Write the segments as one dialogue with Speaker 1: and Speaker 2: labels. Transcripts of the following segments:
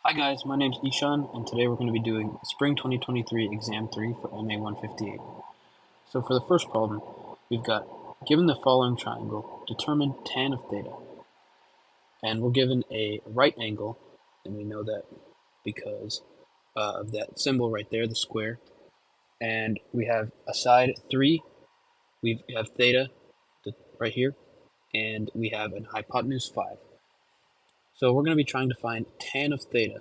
Speaker 1: Hi guys, my name's Eshan, and today we're going to be doing Spring 2023 Exam 3 for MA 158. So for the first problem, we've got, given the following triangle, determine tan of theta. And we're given a right angle, and we know that because of that symbol right there, the square. And we have a side 3, we have theta right here, and we have an hypotenuse 5. So we're going to be trying to find tan of theta.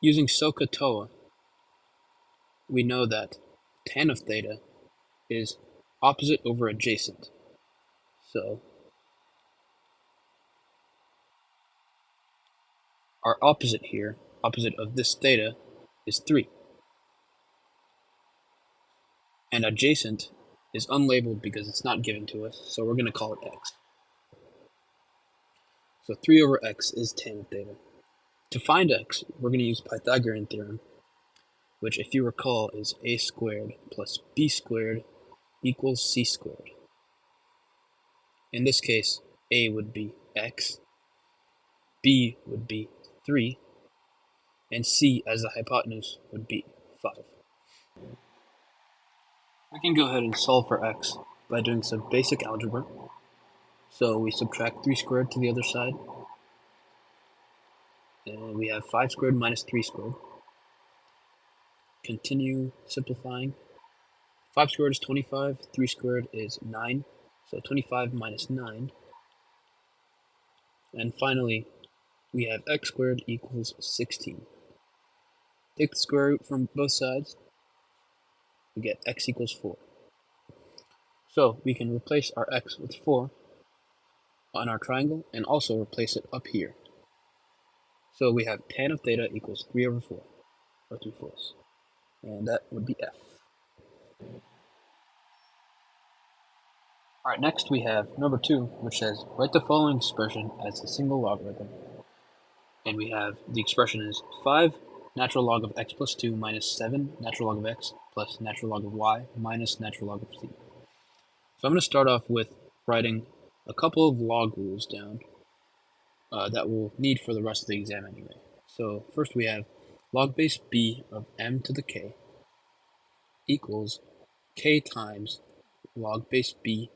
Speaker 1: Using SOHCAHTOA, we know that tan of theta is opposite over adjacent. So our opposite here, opposite of this theta, is 3. And adjacent is unlabeled because it's not given to us, so we're going to call it x. So 3 over x is tan of theta. To find x, we're going to use Pythagorean theorem, which, if you recall, is a squared plus b squared equals c squared. In this case, a would be x, b would be 3, and c as the hypotenuse would be 5. We can go ahead and solve for x by doing some basic algebra. So we subtract 3 squared to the other side, and we have 5 squared minus 3 squared. Continue simplifying. 5 squared is 25, 3 squared is 9, so 25 minus 9. And finally, we have x squared equals 16. Take the square root from both sides, we get x equals 4. So we can replace our x with 4 on our triangle and also replace it up here. So we have tan of theta equals 3 over 4, or 3/4, and that would be f. Alright, next we have number 2, which says, write the following expression as a single logarithm. And we have, the expression is 5 natural log of x plus 2 minus 7 natural log of x plus natural log of y minus natural log of c. So I'm going to start off with writing a couple of log rules down that we'll need for the rest of the exam anyway. So first we have log base b of m to the k equals k times log base b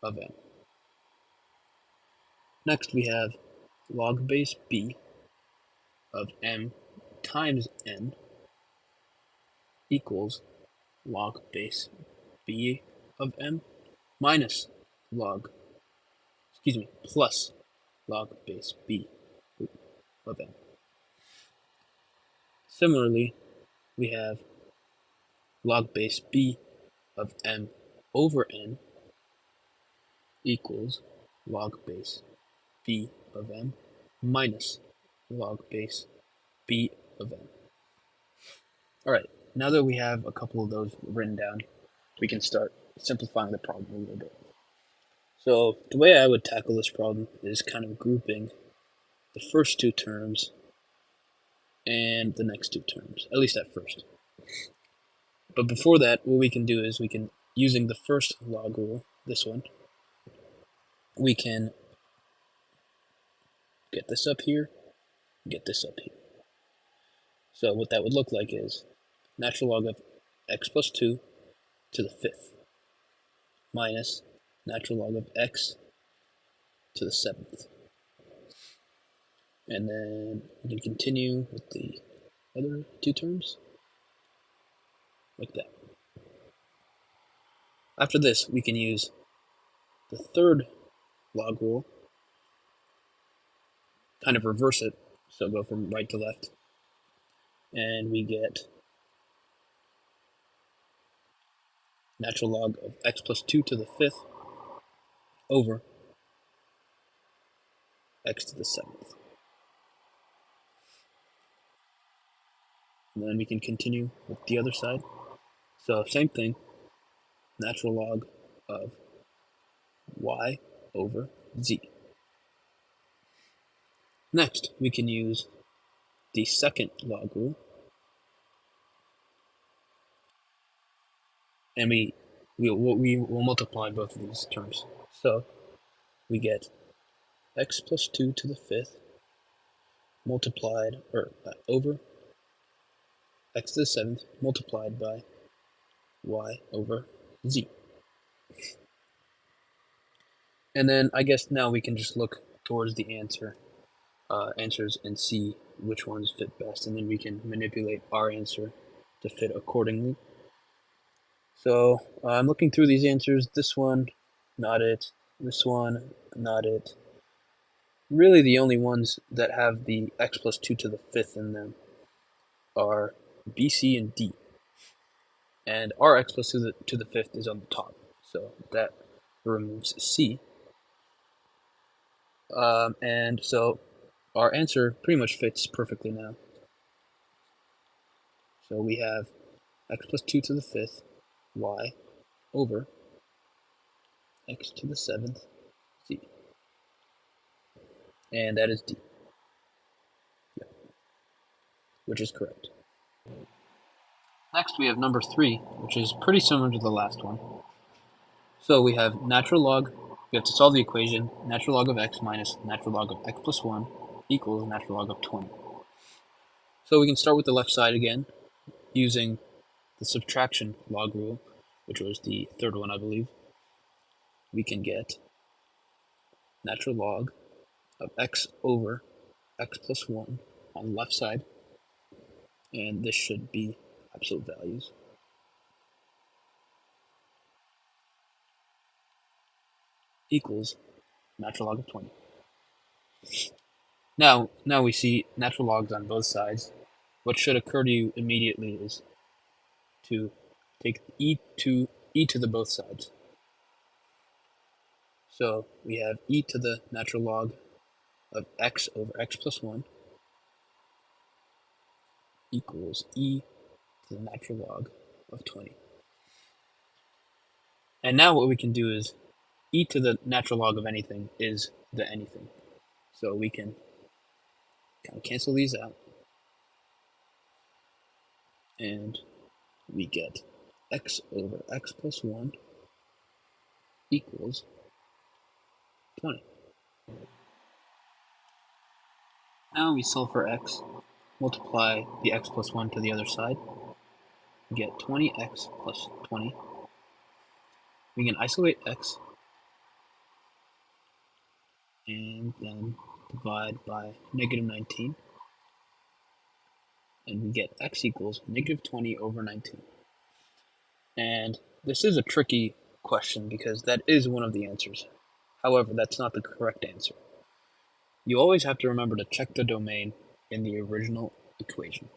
Speaker 1: of m. Next we have log base b of m times n equals log base b of m minus plus log base b of m. Similarly, we have log base b of m over n equals log base b of m minus log base b of m. Alright, now that we have a couple of those written down, we can start simplifying the problem a little bit. So the way I would tackle this problem is kind of grouping the first two terms and the next two terms, at least at first. But before that, what we can do is we can, using the first log rule, this one, we can get this up here, get this up here. So what that would look like is natural log of x plus 2 to the 5th minus natural log of x to the 7th. And then we can continue with the other two terms, like that. After this, we can use the third log rule, kind of reverse it, so go from right to left, and we get natural log of x plus 2 to the 5th over x to the 7th. And then we can continue with the other side. So same thing, natural log of y over z. Next, we can use the second log rule, and we will multiply both of these terms. So we get x plus 2 to the 5th multiplied, or over x to the 7th multiplied by y over z. And then I guess now we can just look towards the answers and see which ones fit best, and then we can manipulate our answer to fit accordingly. So I'm looking through these answers. This one, not it. This one, not it. Really the only ones that have the x plus 2 to the 5th in them are B, C, and D. And our x plus 2 to the 5th is on the top, so that removes C. And so our answer pretty much fits perfectly now. So we have x plus 2 to the 5th, y, over x to the 7th, z. And that is D, which is correct. Next we have number 3, which is pretty similar to the last one. So we have natural log, we have to solve the equation, natural log of x minus natural log of x plus 1 equals natural log of 20. So we can start with the left side again, using the subtraction log rule, which was the third one, I believe. We can get natural log of x over x plus 1 on the left side, and this should be absolute values, equals natural log of 20. Now we see natural logs on both sides. What should occur to you immediately is to take e to the both sides. So we have e to the natural log of x over x plus 1 equals e to the natural log of 20. And now what we can do is e to the natural log of anything is the anything. So we can kind of cancel these out, and we get x over x plus 1 equals 20. Now we solve for x, multiply the x plus 1 to the other side, we get 20x plus 20. We can isolate x and then divide by negative 19, and we get x equals negative 20 over 19. And this is a tricky question because that is one of the answers. However, that's not the correct answer. You always have to remember to check the domain in the original equation.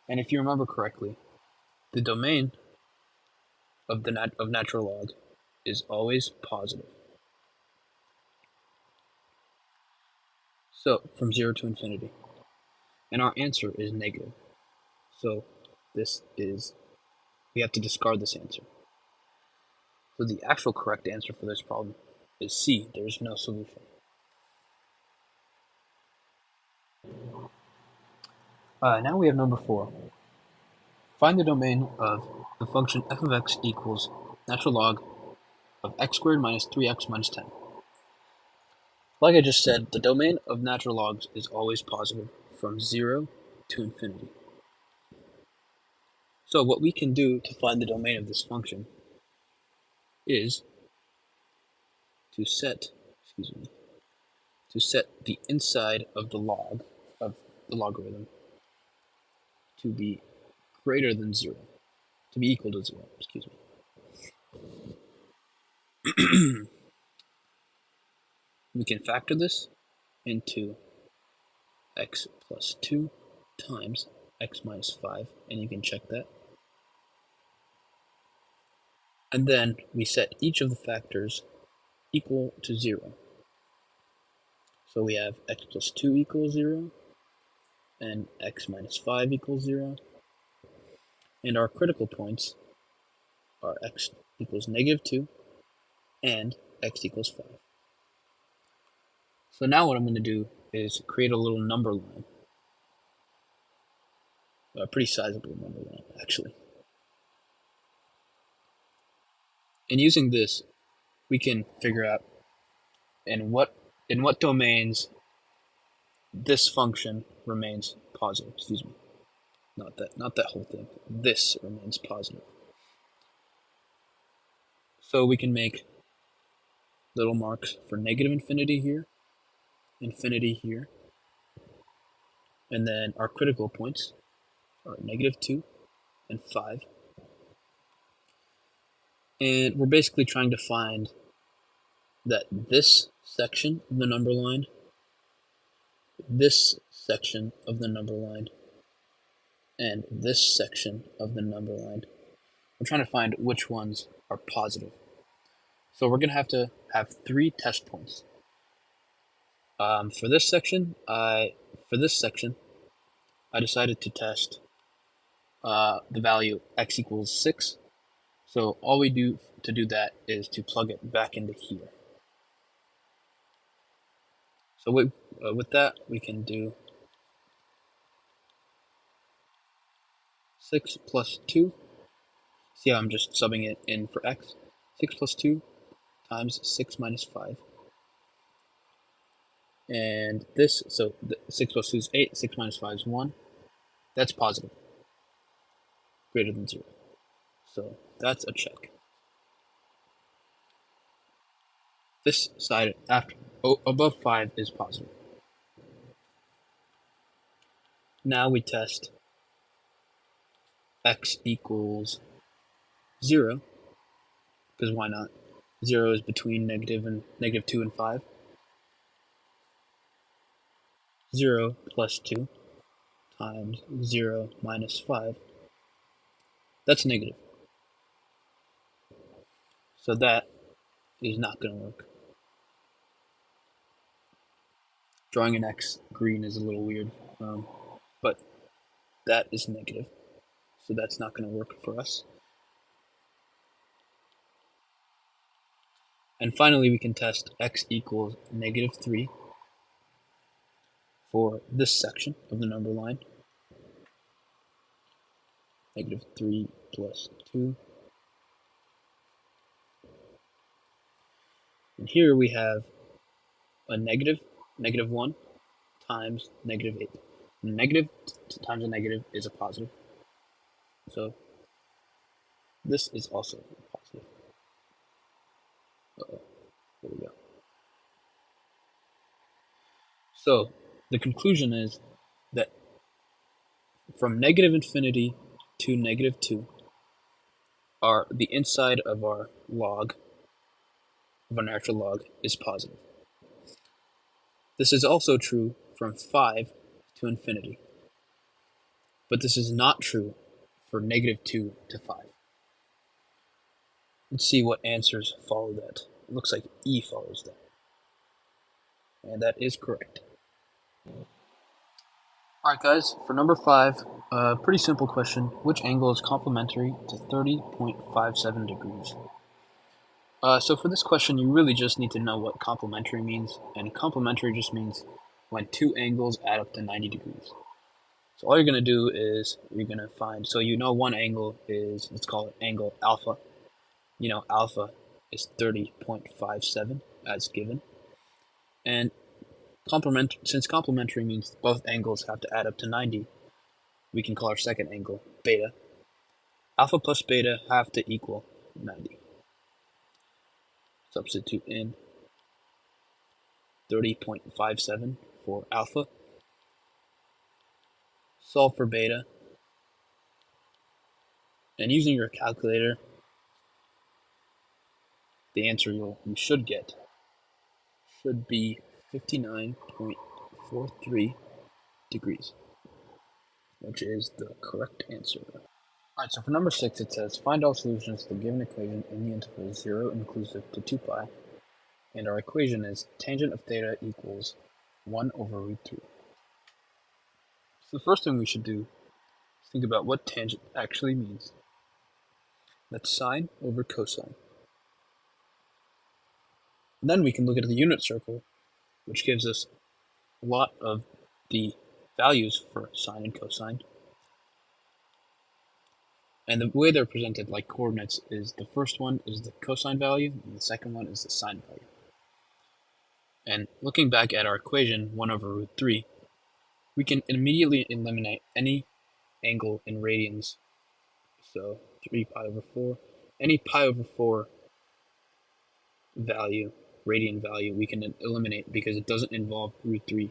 Speaker 1: And if you remember correctly, the domain of natural log is always positive. So from 0 to infinity. And our answer is negative. So we have to discard this answer. So the actual correct answer for this problem is C. There is no solution. Now we have number 4. Find the domain of the function f of x equals natural log of x squared minus 3x minus 10. Like I just said, the domain of natural logs is always positive from 0 to infinity. So what we can do to find the domain of this function is to set the inside of the log of the logarithm to be greater than 0, to be equal to 0, excuse me. We can factor this into x plus 2 times x minus 5, and you can check that. And then we set each of the factors equal to 0. So we have x plus 2 equals 0, and x minus 5 equals 0. And our critical points are x equals negative 2 and x equals 5. So now what I'm going to do is create a little number line. A pretty sizable number line, actually. And using this, we can figure out in what domains this function remains positive. Excuse me. Not that whole thing. This remains positive. So we can make little marks for negative infinity here, infinity here, and then our critical points are -2 and 5. And we're basically trying to find that this section of the number line, this section of the number line, and this section of the number line, we're trying to find which ones are positive. So we're going to have 3 test points. For this section, I decided to test the value x equals 6. So all we do to do that is to plug it back into here. So with that, we can do 6 plus 2. See how I'm just subbing it in for x? 6 plus 2 times 6 minus 5. And this, so 6 plus 2 is 8, 6 minus 5 is 1. That's positive, greater than 0. So that's a check. This side above 5 is positive. Now we test x equals 0, because why not? 0 is between -2 and 5. 0 plus 2 times 0 minus 5. That's negative. So that is not going to work. Drawing an X green is a little weird, but that is negative. So that's not going to work for us. And finally, we can test x equals -3 for this section of the number line. -3 plus 2. And here we have a -1 times -8. Negative times a negative is a positive. So this is also positive. Uh-oh. There we go. So the conclusion is that from -infinity to -2, the inside of our log, of our natural log, is positive. This is also true from 5 to infinity, but this is not true for -2 to 5. Let's see what answers follow that. It looks like E follows that. And that is correct. Alright guys, for number 5, pretty simple question. Which angle is complementary to 30.57 degrees? So for this question, you really just need to know what complementary means. And complementary just means when two angles add up to 90 degrees. So all you're going to do is you're going to find, so you know one angle is, let's call it angle alpha. You know alpha is 30.57 as given. And since complementary means both angles have to add up to 90, we can call our second angle beta. Alpha plus beta have to equal 90. Substitute in 30.57 for alpha. Solve for beta. And using your calculator, the answer you should get should be 59.43 degrees, which is the correct answer. Alright, so for number 6, it says, find all solutions to the given equation in the interval 0 inclusive to 2 pi, and our equation is tangent of theta equals 1 over root 3. So the first thing we should do is think about what tangent actually means. That's sine over cosine. And then we can look at the unit circle, which gives us a lot of the values for sine and cosine. And the way they're presented like coordinates is the first one is the cosine value, and the second one is the sine value. And looking back at our equation, 1 over root 3, we can immediately eliminate any angle in radians. So 3 pi over 4. Any pi over 4 value, radian value, we can eliminate because it doesn't involve root 3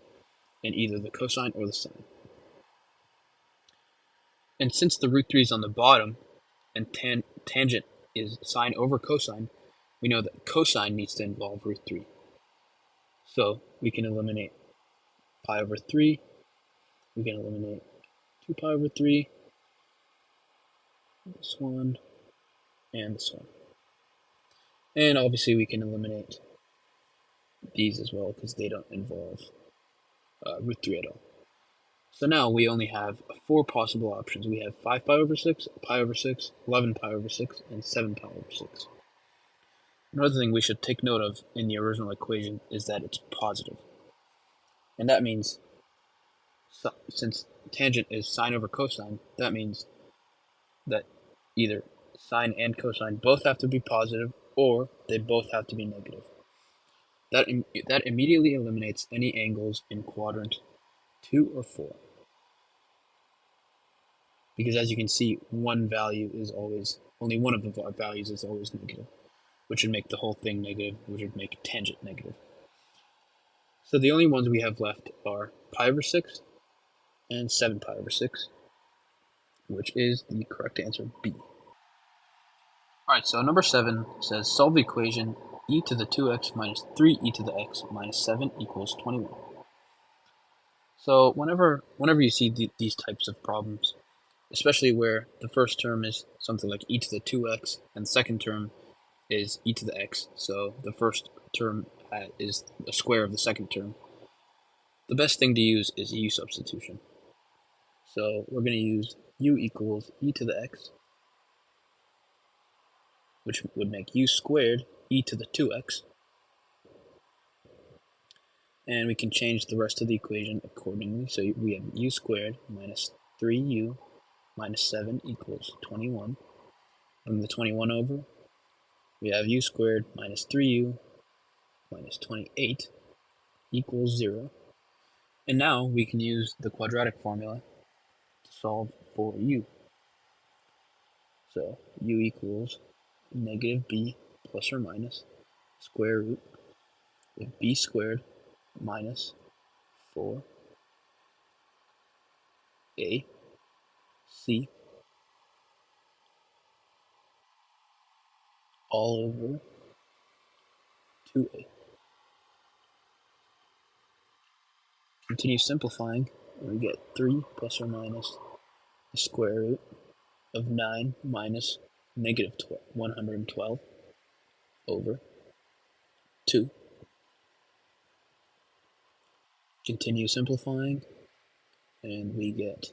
Speaker 1: in either the cosine or the sine. And since the root 3 is on the bottom and tangent is sine over cosine, we know that cosine needs to involve root 3. So we can eliminate pi over 3, we can eliminate 2 pi over 3, this one, and this one. And obviously we can eliminate these as well because they don't involve root 3 at all. So now we only have 4 possible options. We have 5 pi over 6, pi over 6, 11 pi over 6, and 7 pi over 6. Another thing we should take note of in the original equation is that it's positive. And that means, since tangent is sine over cosine, that means that either sine and cosine both have to be positive or they both have to be negative. That immediately eliminates any angles in quadrant 2 or 4. Because as you can see, only one of the values is always negative, which would make the whole thing negative, which would make tangent negative. So the only ones we have left are pi over 6 and 7 pi over 6, which is the correct answer, B. Alright, so number 7 says solve the equation e to the 2x minus 3e to the x minus 7 equals 21. So whenever you see these types of problems, especially where the first term is something like e to the 2x, and the second term is e to the x, so the first term is a square of the second term, the best thing to use is u substitution. So we're going to use u equals e to the x, which would make u squared e to the 2x, and we can change the rest of the equation accordingly. So we have u squared minus 3u minus 7 equals 21. Bring the 21 over. We have u squared minus 3u minus 28 equals 0. And now we can use the quadratic formula to solve for u. So u equals negative b plus or minus square root of b squared minus 4 a c all over 2a. Continue simplifying, and we get 3 plus or minus the square root of 9 minus negative 112 over 2. Continue simplifying, and we get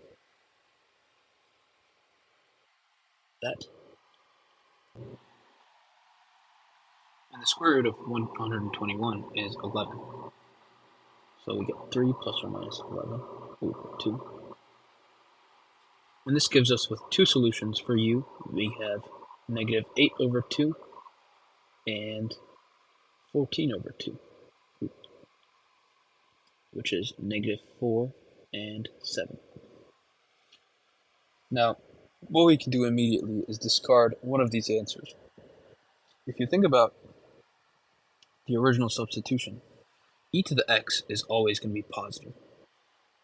Speaker 1: that. And the square root of 121 is 11. So we get 3 plus or minus 11 over 2. And this gives us with two solutions for u. We have negative 8 over 2 and 14 over 2, which is negative 4 and 7. Now, what we can do immediately is discard one of these answers. If you think about the original substitution, e to the x is always going to be positive.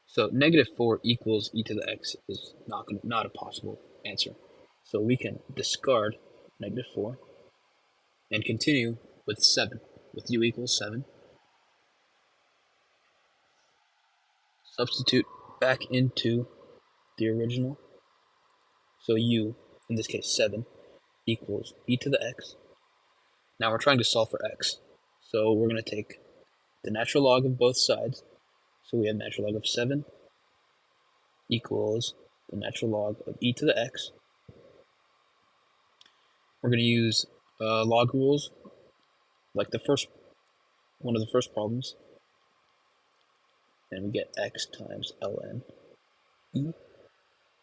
Speaker 1: So negative 4 equals e to the x is not a possible answer. So we can discard negative 4 and continue with 7, with u equals 7. Substitute back into the original. So u, in this case 7, equals e to the x. Now we're trying to solve for x. So we're going to take the natural log of both sides. So we have natural log of 7 equals the natural log of e to the x. We're going to use log rules like one of the first problems. And we get x times ln e.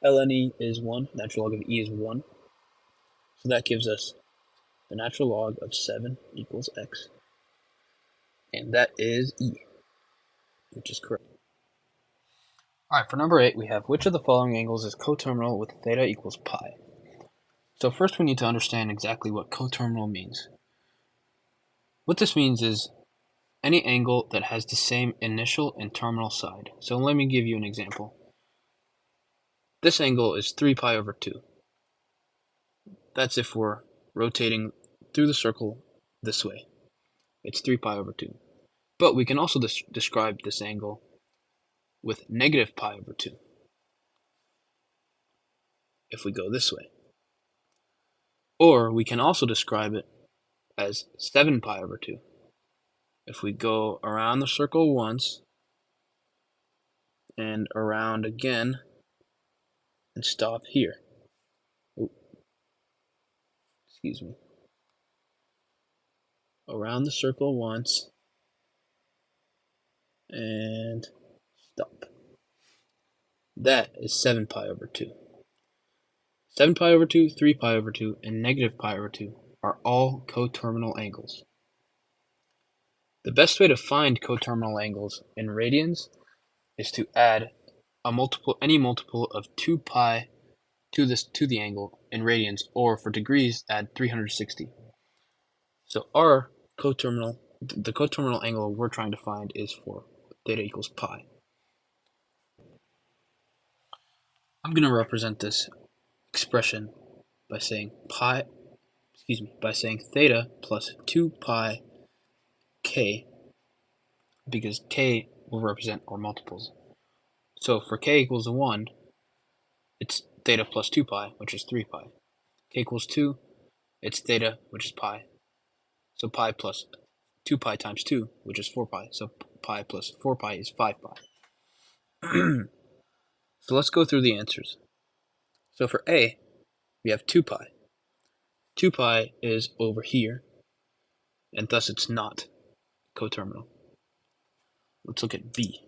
Speaker 1: Ln e is 1, natural log of e is 1. So that gives us the natural log of 7 equals x. And that is e, which is correct. Alright, for number 8, we have which of the following angles is coterminal with theta equals pi? So first we need to understand exactly what coterminal means. What this means is any angle that has the same initial and terminal side. So let me give you an example. This angle is 3 pi over 2. That's if we're rotating through the circle this way. It's 3 pi over 2. But we can also describe this angle with negative pi over 2 if we go this way. Or we can also describe it as 7 pi over 2 if we go around the circle once and around again and stop here. Ooh, excuse me. Around the circle once and stop. That is 7 pi over 2. 7 pi over 2, 3 pi over 2, and negative pi over 2 are all coterminal angles. The best way to find coterminal angles in radians is to add any multiple of 2 pi to the angle in radians, or for degrees, add 360. So the coterminal angle we're trying to find is for theta equals pi. I'm going to represent this expression by saying theta plus 2 pi k, because k will represent our multiples. So for k equals 1, it's theta plus 2 pi, which is 3 pi. K equals 2, it's theta, which is pi. So pi plus 2 pi times 2, which is 4 pi. So pi plus 4 pi is 5 pi. So let's go through the answers. So for A, we have 2 pi. 2 pi is over here, and thus it's not coterminal. Let's look at B.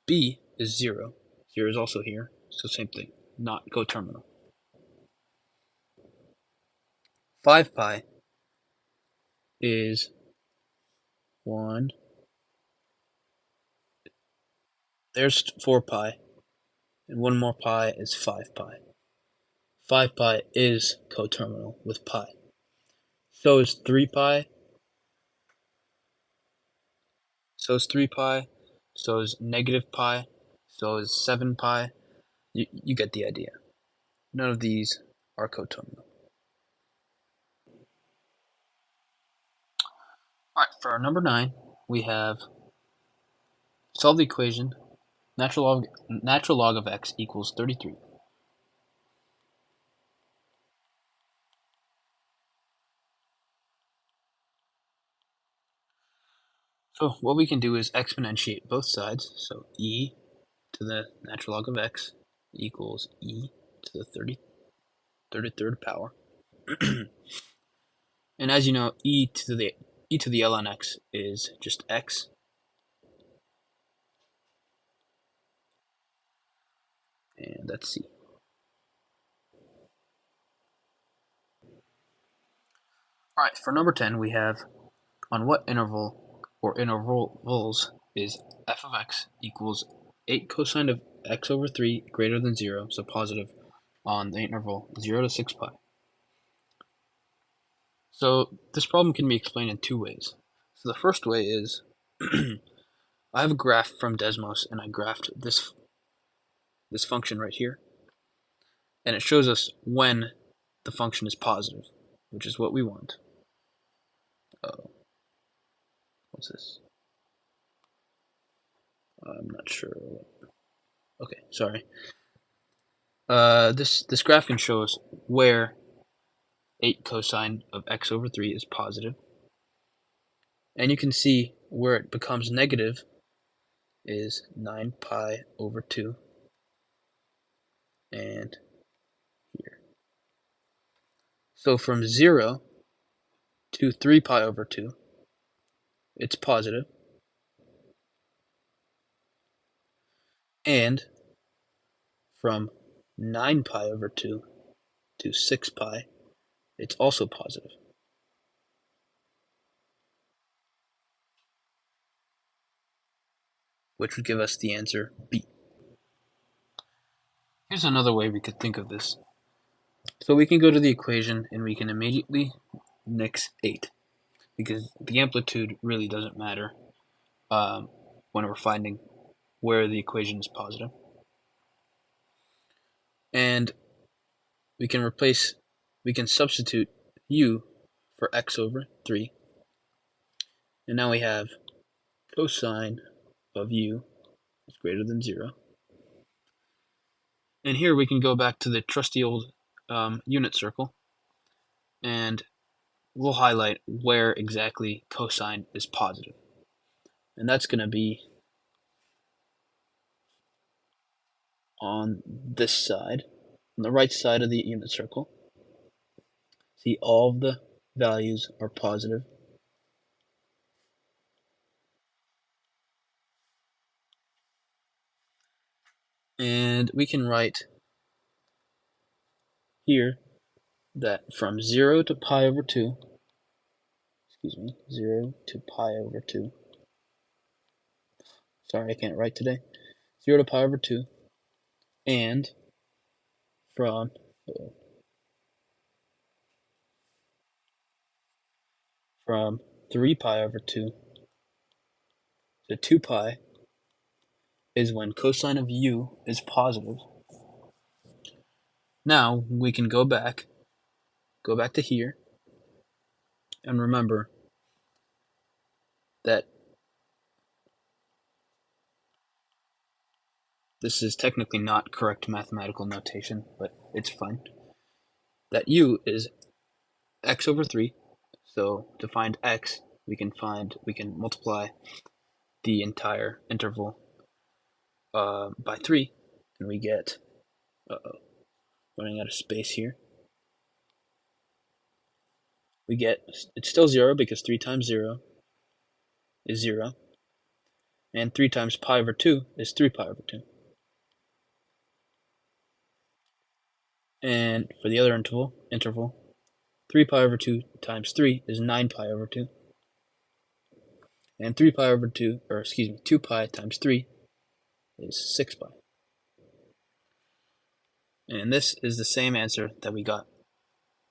Speaker 1: B is 0. 0 is also here, so same thing, not coterminal. 5 pi is 1. There's 4 pi, and one more pi is 5 pi. 5 pi is coterminal with pi. So is 3 pi. So is 3 pi. So is negative pi. So is 7 pi. You get the idea. None of these are coterminal. Alright, for our number 9, we have solve the equation natural log of x equals 33. So what we can do is exponentiate both sides. So e to the natural log of x equals e to the 33rd power. And as you know, e to the ln x is just x. And that's c. Alright, for number 10, we have on what interval or intervals is f of x equals 8 cosine of x over 3 greater than 0, so positive, on the interval 0 to 6 pi. So this problem can be explained in two ways. So the first way is I have a graph from Desmos, and I graphed this function right here, and it shows us when the function is positive, which is what we want. What's this? I'm not sure. Okay, sorry. This graph can show us where 8 cosine of x over 3 is positive, and you can see where it becomes negative is 9 pi over 2 and here. So from 0 to 3 pi over 2, it's positive, and from 9 pi over 2 to 6 pi, it's also positive. which would give us the answer B. Here's another way we could think of this. So we can go to the equation and we can immediately nix 8, because the amplitude really doesn't matter when we're finding where the equation is positive. And we can substitute u for x over 3. And now we have cosine of u is greater than 0. And here we can go back to the trusty old unit circle, and we'll highlight where exactly cosine is positive. And that's going to be on this side, on the right side of the unit circle. See, all of the values are positive. And we can write here that from 0 to pi over 2, 0 to pi over 2, sorry, I can't write today, 0 to pi over 2, and from 3 pi over 2 to 2 pi is when cosine of u is positive. Now we can go back to here, and remember that this is technically not correct mathematical notation, but it's fine. That u is x over 3. So to find x, we can multiply the entire interval by 3, and we get, running out of space here. We get, it's still 0 because 3 times 0 is 0, and 3 times pi over 2 is 3 pi over 2. And for the other interval, 3 pi over 2 times 3 is 9 pi over 2. And 2 pi times 3 is 6 pi. And this is the same answer that we got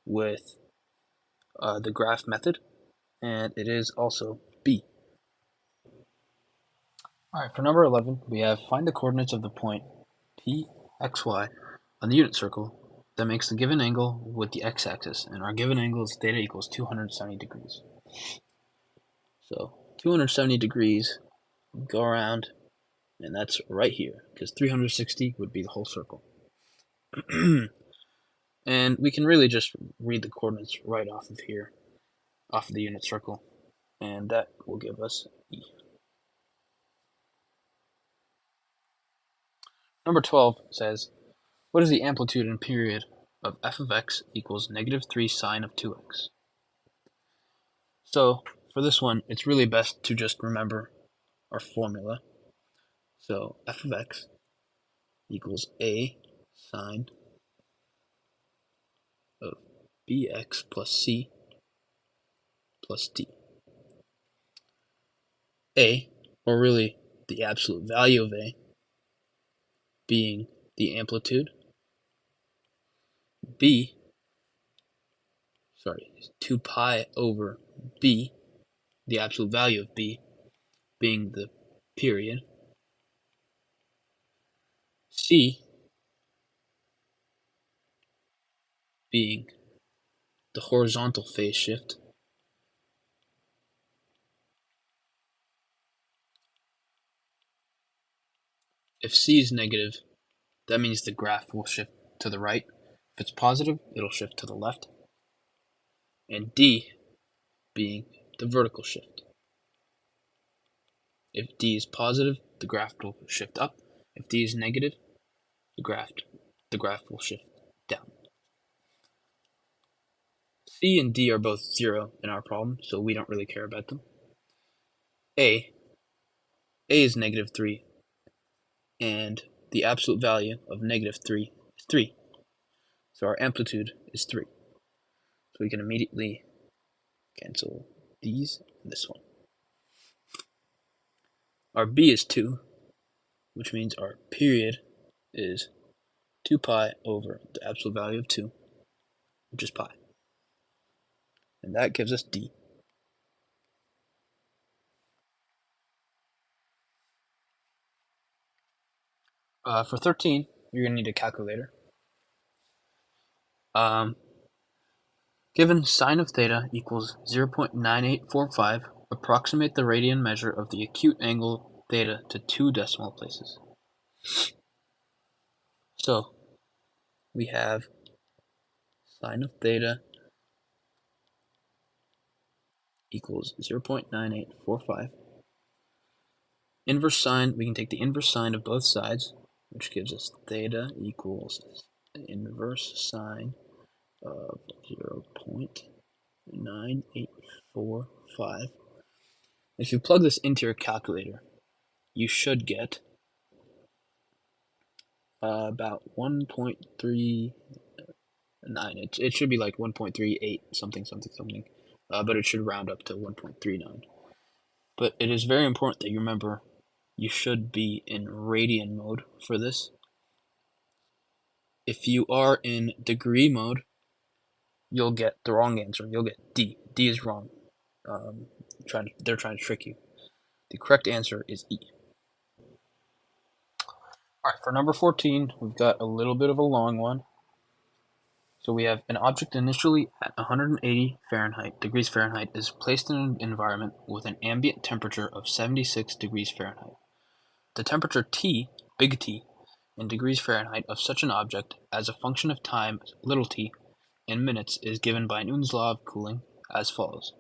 Speaker 1: with the graph method, and it is also B. Alright, for number 11, we have find the coordinates of the point P, X, Y on the unit circle that makes the given angle with the x-axis, and our given angle is theta equals 270 degrees. So 270 degrees, go around, and that's right here, because 360 would be the whole circle. And we can really just read the coordinates right off of here, off of the unit circle, and that will give us E. Number 12 says, what is the amplitude and period of f of x equals negative 3 sine of 2x? So for this one, it's really best to just remember our formula. So f of x equals a sine of bx plus c plus d. A, or really the absolute value of a, being the amplitude. 2 pi over b, the absolute value of b, being the period. C being the horizontal phase shift. If C is negative, that means the graph will shift to the right. If it's positive, it'll shift to the left. And D being the vertical shift. If D is positive, the graph will shift up. If D is negative, the graph will shift down. C and D are both 0 in our problem, so we don't really care about them. A is negative 3, and the absolute value of negative 3 is 3. So our amplitude is 3. So we can immediately cancel these and this one. Our B is 2, which means our period is 2 pi over the absolute value of 2, which is pi. And that gives us d. For 13, you're going to need a calculator. Given sine of theta equals 0.9845, approximate the radian measure of the acute angle theta to 2 decimal places. So, we have sine of theta equals 0.9845. Inverse sine, we can take the inverse sine of both sides, which gives us theta equals inverse sine of 0.9845. If you plug this into your calculator, you should get about 1.39. It should be like 1.38 something, but it should round up to 1.39. But it is very important that you remember you should be in radian mode for this. If you are in degree mode, you'll get the wrong answer. You'll get D. D is wrong. They're trying to trick you. The correct answer is E. All right, for number 14, we've got a little bit of a long one. So we have an object initially at 180 degrees Fahrenheit is placed in an environment with an ambient temperature of 76 degrees Fahrenheit. The temperature T, big T, in degrees Fahrenheit of such an object as a function of time, little t, in minutes is given by Newton's law of cooling as follows.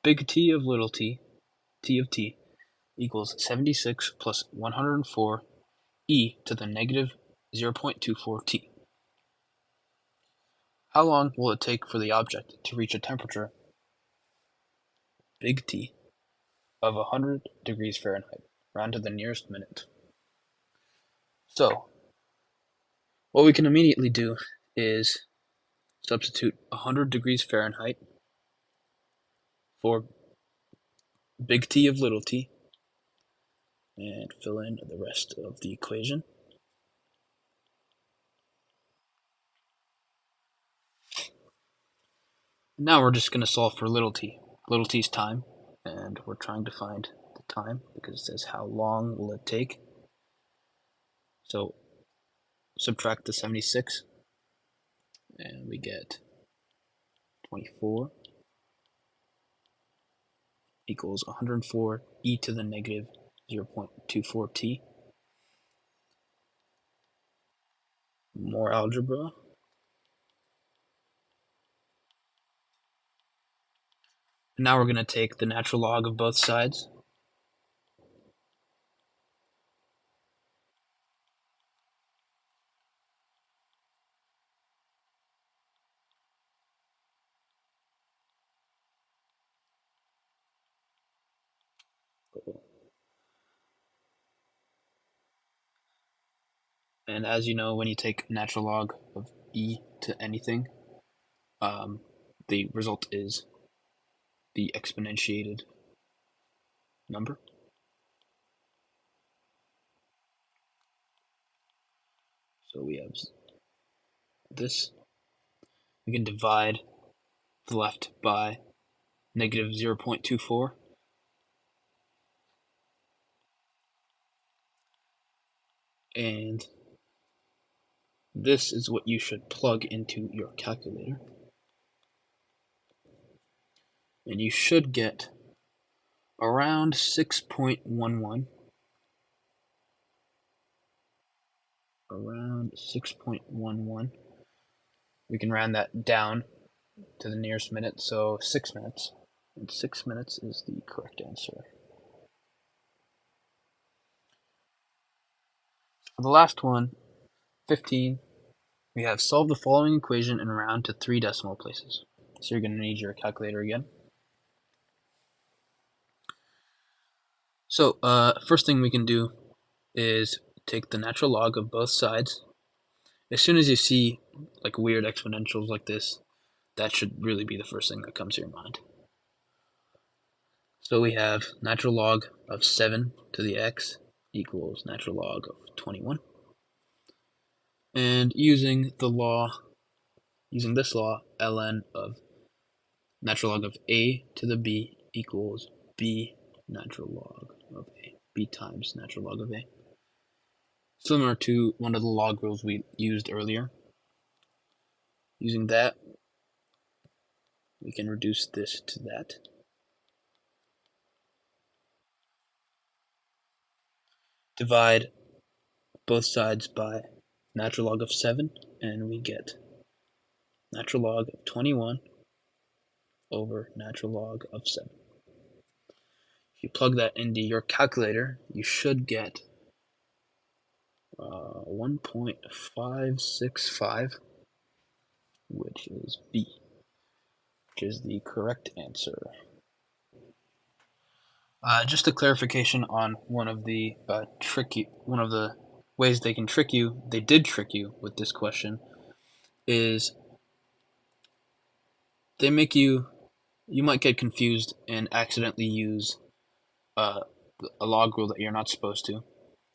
Speaker 1: Big T of little t, T of t, equals 76 plus 104 e to the negative 0.24 t. How long will it take for the object to reach a temperature, big T, of 100 degrees Fahrenheit, round to the nearest minute? So, what we can immediately do is substitute 100 degrees Fahrenheit for big T of little t, and fill in the rest of the equation. Now we're just going to solve for little t. Little t's time, and we're trying to find the time because it says how long will it take. So subtract the 76, and we get 24 equals 104 e to the negative 0.24 t. More algebra. Now we're going to take the natural log of both sides. And as you know, when you take natural log of e to anything, the result is the exponentiated number. So we have this. We can divide the left by negative 0.24. And this is what you should plug into your calculator. And you should get around 6.11. Around 6.11. We can round that down to the nearest minute, so 6 minutes. And 6 minutes is the correct answer. For the last one, 15, we have solve the following equation and round to 3 decimal places. So you're going to need your calculator again. So first thing we can do is take the natural log of both sides. As soon as you see like weird exponentials like this, that should really be the first thing that comes to your mind. So we have natural log of 7 to the x equals natural log of 21. And using this law, ln of natural log of a to the b equals b natural log of a, b times natural log of a. Similar to one of the log rules we used earlier. Using that, we can reduce this to that. Divide both sides by natural log of 7, and we get natural log of 21 over natural log of 7. If you plug that into your calculator, you should get 1.565, which is B, which is the correct answer. Just a clarification on one of the ways they can trick you. They did trick you with this question. Is they make you might get confused and accidentally use a log rule that you're not supposed to,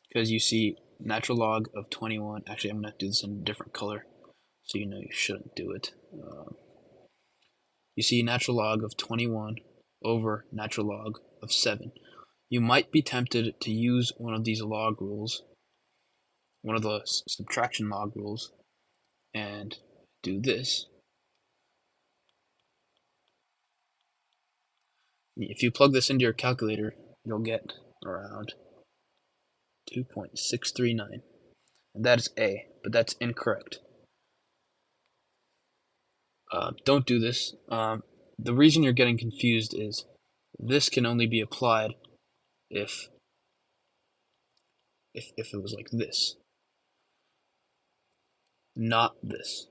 Speaker 1: because you see natural log of 21. Actually, I'm going to do this in a different color so you know you shouldn't do it. You see natural log of 21 over natural log of 7. You might be tempted to use one of these log rules, one of the subtraction log rules, and do this. If you plug this into your calculator, you'll get around 2.639. And that is A, but that's incorrect. Don't do this. The reason you're getting confused is this can only be applied if it was like this, not this.